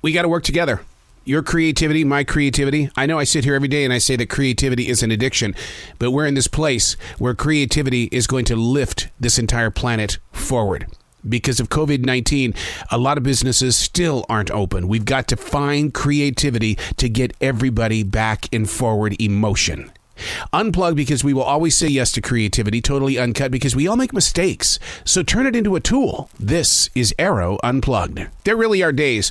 We got to work together. Your creativity, my creativity. I know I sit here every day and I say that creativity is an addiction, but we're in this place where creativity is going to lift this entire planet forward. Because of COVID-19, a lot of businesses still aren't open. We've got to find creativity to get everybody back in forward emotion. Unplugged, because we will always say yes to creativity. Totally Uncut, because we all make mistakes. So turn it into a tool. This is Arroe Unplugged. There really are days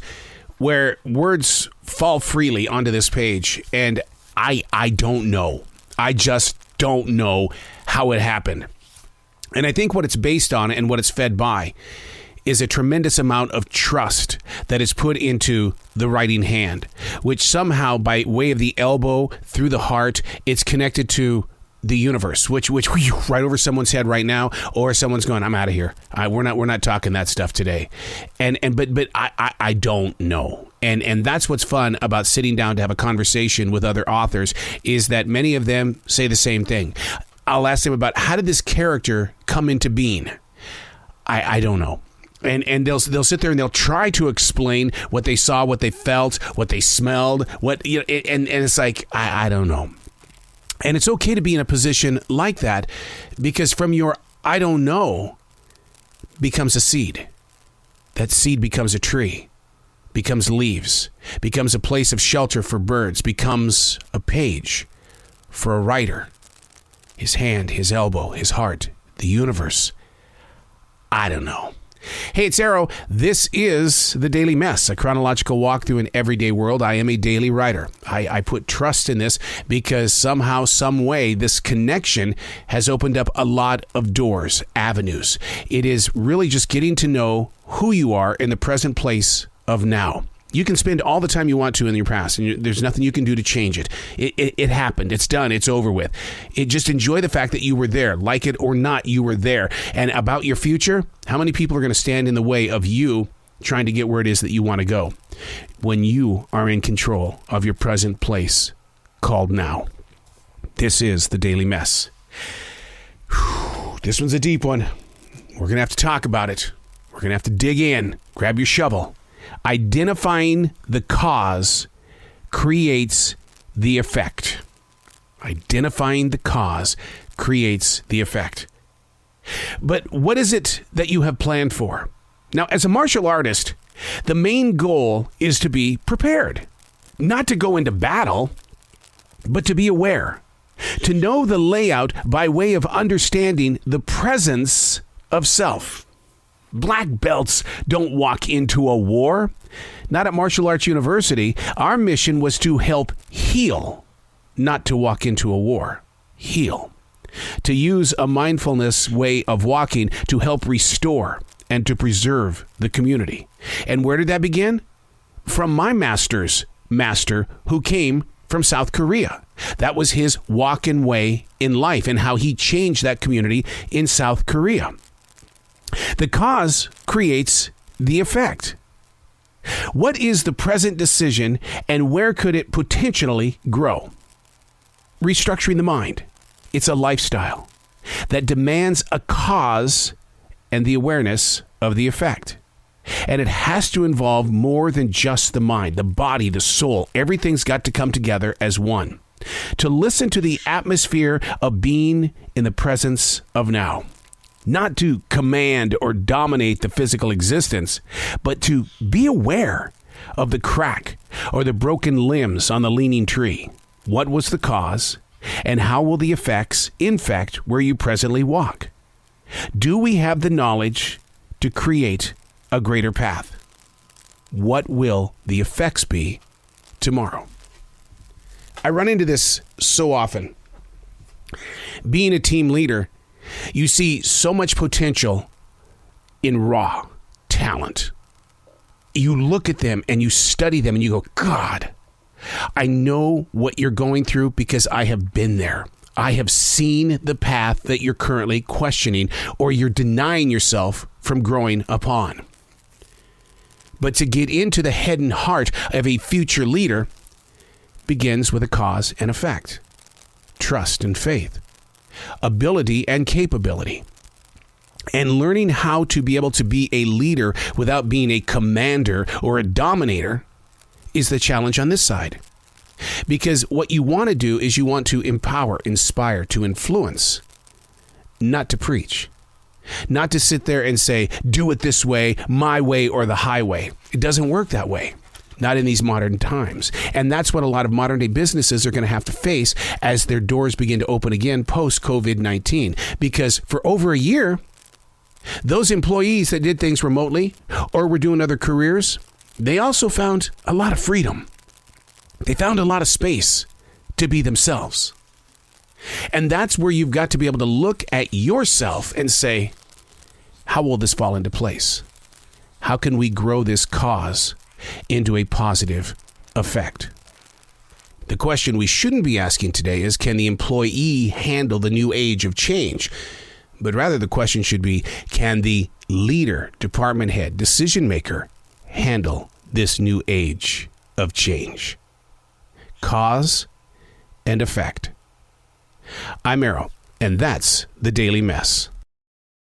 where words fall freely onto this page, and I don't know. I just don't know how it happened. And I think what it's based on and what it's fed by is a tremendous amount of trust that is put into the writing hand, which somehow, by way of the elbow through the heart, it's connected to the universe, which right over someone's head right now, or someone's going, I'm out of here. We're not talking that stuff today. But I don't know. And that's what's fun about sitting down to have a conversation with other authors, is that many of them say the same thing. I'll ask them about, how did this character come into being? I don't know. And they'll sit there and they'll try to explain what they saw, what they felt, what they smelled, and it's like, I don't know. And it's okay to be in a position like that, because from your I don't know becomes a seed. That seed becomes a tree, becomes leaves, becomes a place of shelter for birds, becomes a page for a writer. His hand, his elbow, his heart, the universe. I don't know. Hey, it's Arroe. This is The Daily Mess, a chronological walk through an everyday world. I am a daily writer. I put trust in this because somehow, some way, this connection has opened up a lot of doors, avenues. It is really just getting to know who you are in the present place of now. You can spend all the time you want to in your past, and there's nothing you can do to change it. It happened. It's done. It's over with. Just enjoy the fact that you were there. Like it or not, you were there. And about your future, how many people are going to stand in the way of you trying to get where it is that you want to go when you are in control of your present place called now? This is The Daily Mess. Whew, this one's a deep one. We're going to have to talk about it. We're going to have to dig in. Grab your shovel. Identifying the cause creates the effect. Identifying the cause creates the effect. But what is it that you have planned for? Now, as a martial artist, the main goal is to be prepared. Not to go into battle, but to be aware. To know the layout by way of understanding the presence of self. Black belts don't walk into a war. Not at Martial Arts University. Our mission was to help heal, not to walk into a war. Heal. To use a mindfulness way of walking to help restore and to preserve the community. And where did that begin? From my master's master, who came from South Korea. That was his walk-in way in life and how he changed that community in South Korea. The cause creates the effect. What is the present decision and where could it potentially grow? Restructuring the mind. It's a lifestyle that demands a cause and the awareness of the effect. And it has to involve more than just the mind, the body, the soul. Everything's got to come together as one. To listen to the atmosphere of being in the presence of now. Not to command or dominate the physical existence, but to be aware of the crack or the broken limbs on the leaning tree. What was the cause, and how will the effects infect where you presently walk? Do we have the knowledge to create a greater path? What will the effects be tomorrow? I run into this so often. Being a team leader, you see so much potential in raw talent. You look at them and you study them and you go, God, I know what you're going through because I have been there. I have seen the path that you're currently questioning or you're denying yourself from growing upon. But to get into the head and heart of a future leader begins with a cause and effect, trust and faith, ability and capability, and learning how to be able to be a leader without being a commander or a dominator is the challenge on this side. Because what you want to do is you want to empower, inspire, to influence, not to preach. Not to sit there and say, do it this way, my way, or the highway. It doesn't work that way. Not in these modern times. And that's what a lot of modern day businesses are going to have to face as their doors begin to open again post-COVID-19. Because for over a year, those employees that did things remotely or were doing other careers, they also found a lot of freedom. They found a lot of space to be themselves. And that's where you've got to be able to look at yourself and say, how will this fall into place? How can we grow this cause into a positive effect? The question we shouldn't be asking today is, can the employee handle the new age of change? But rather the question should be, can the leader, department head, decision maker handle this new age of change? Cause and effect. I'm Arroe, and that's the Daily Mess.